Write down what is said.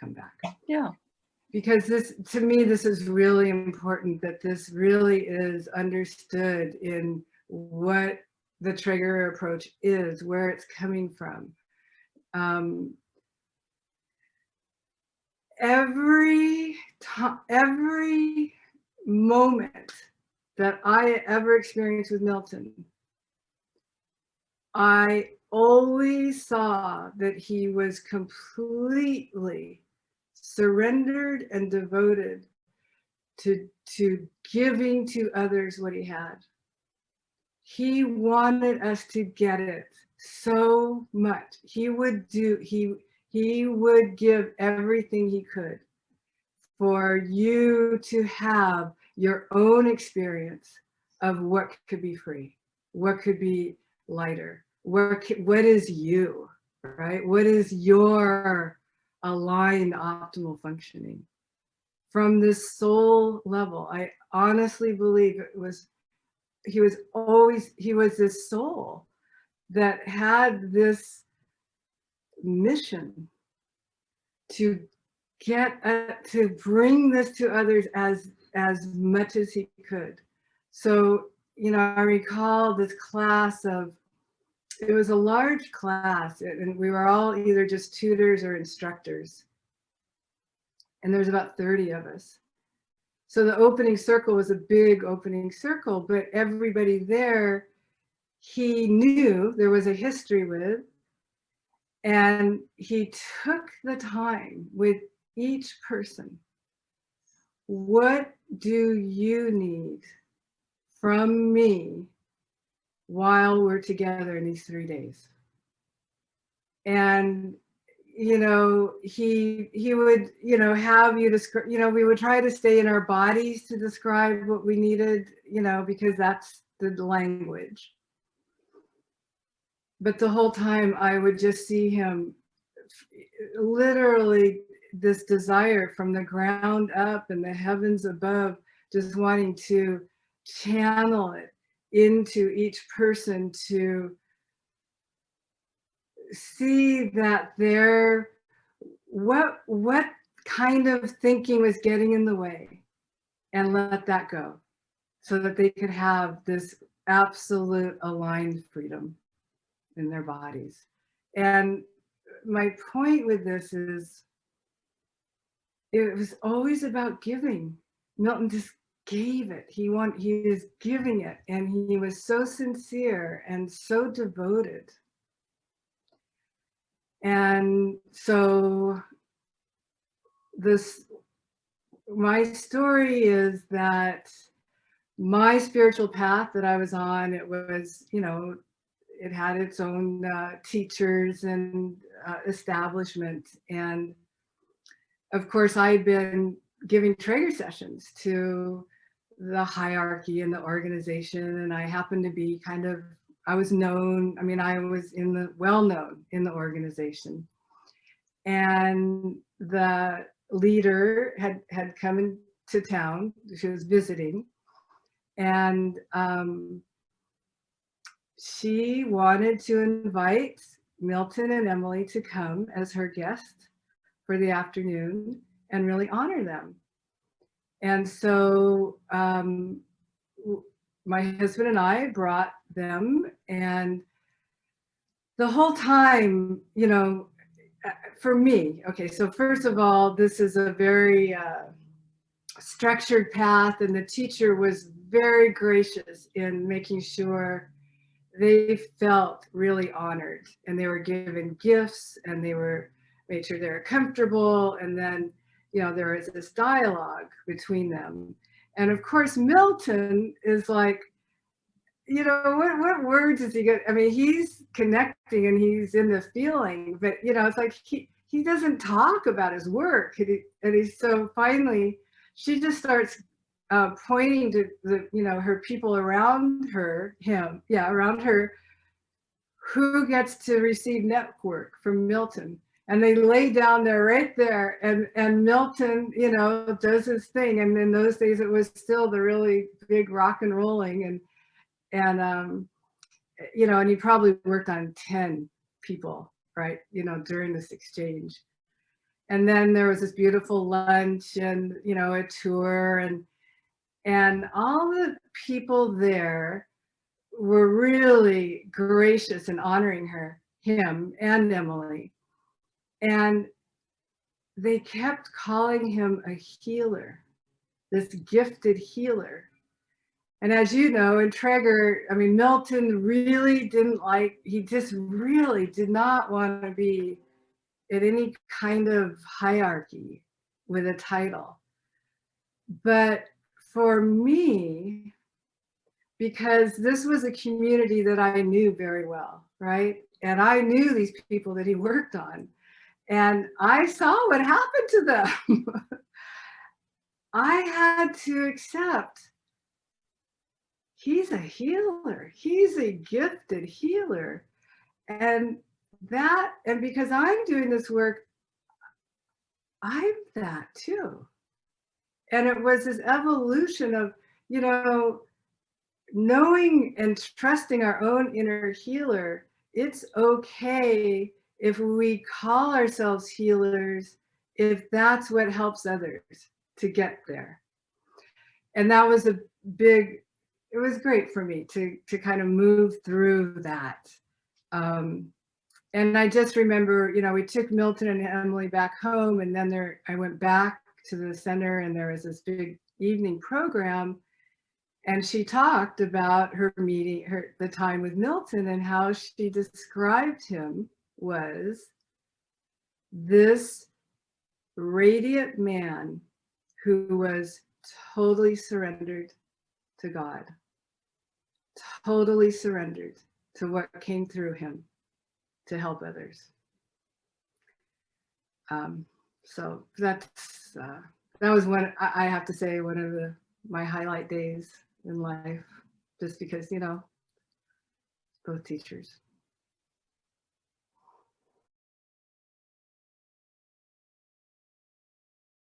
come back. Yeah. Because this, to me, this is really important, that this really is understood in what the Trager approach is, where it's coming from. Every moment that I ever experienced with Milton, I always saw that he was completely surrendered and devoted to giving to others what he had. He wanted us to get it so much. He would give everything he could for you to have your own experience of what could be free, what could be lighter, what is you, right? What is your aligned optimal functioning? From this soul level, I honestly believe he was this soul that had this mission to to bring this to others as much as he could. So, you know, I recall this class of, it was a large class, and we were all either just tutors or instructors. And there's about 30 of us. So the opening circle was a big opening circle, but everybody there, he knew there was a history with, and he took the time with each person. What do you need from me while we're together in these 3 days? And, you know, he would, you know, have you describe, you know, we would try to stay in our bodies to describe what we needed, you know, because that's the language. But the whole time I would just see him literally this desire from the ground up and the heavens above, just wanting to channel it into each person to see that what kind of thinking was getting in the way, and let that go, so that they could have this absolute aligned freedom in their bodies. And my point with this is, it was always about giving. Milton just gave it. He was giving it, and he was so sincere and so devoted. And so my story is that my spiritual path that I was on, it was, you know, it had its own teachers and establishment. And of course, I had been giving Trager sessions to the hierarchy and the organization. And I happened to be I was known, I mean, I was well known in the organization. And the leader had come into town. She was visiting. And she wanted to invite Milton and Emily to come as her guest for the afternoon and really honor them. And so my husband and I brought them, and the whole time, you know, for me, okay, so first of all, this is a very structured path, and the teacher was very gracious in making sure they felt really honored, and they were given gifts, and they made sure they were comfortable. And then, you know, there was this dialogue between them. And of course, Milton is like, you know, what words is he going? I mean, he's connecting and he's in the feeling, but you know, it's like he doesn't talk about his work. And he's so finally, she just starts pointing to the, you know, her people around her, around her, who gets to receive network from Milton. And they lay down there right there, and Milton, you know, does his thing. And in those days, it was still the really big rock and rolling, and you know, and he probably worked on 10 people, right, you know, during this exchange. And then there was this beautiful lunch and, you know, a tour, and all the people there were really gracious in honoring him and Emily. And they kept calling him a healer, this gifted healer. And as you know, in Trager, I mean, Milton really didn't like, he just really did not want to be in any kind of hierarchy with a title. But for me, because this was a community that I knew very well, right? And I knew these people that he worked on, and I saw what happened to them. I had to accept he's a healer. He's a gifted healer. And because I'm doing this work, I'm that too. And it was this evolution of, you know, knowing and trusting our own inner healer. It's okay if we call ourselves healers, if that's what helps others to get there. And that was a big, it was great for me to kind of move through that. And I just remember, you know, we took Milton and Emily back home, and then I went back to the center, and there was this big evening program, and she talked about her meeting, the time with Milton, and how she described him was this radiant man who was totally surrendered to God, totally surrendered to what came through him to help others. So that was one, I have to say, one of my highlight days in life, just because, you know, both teachers.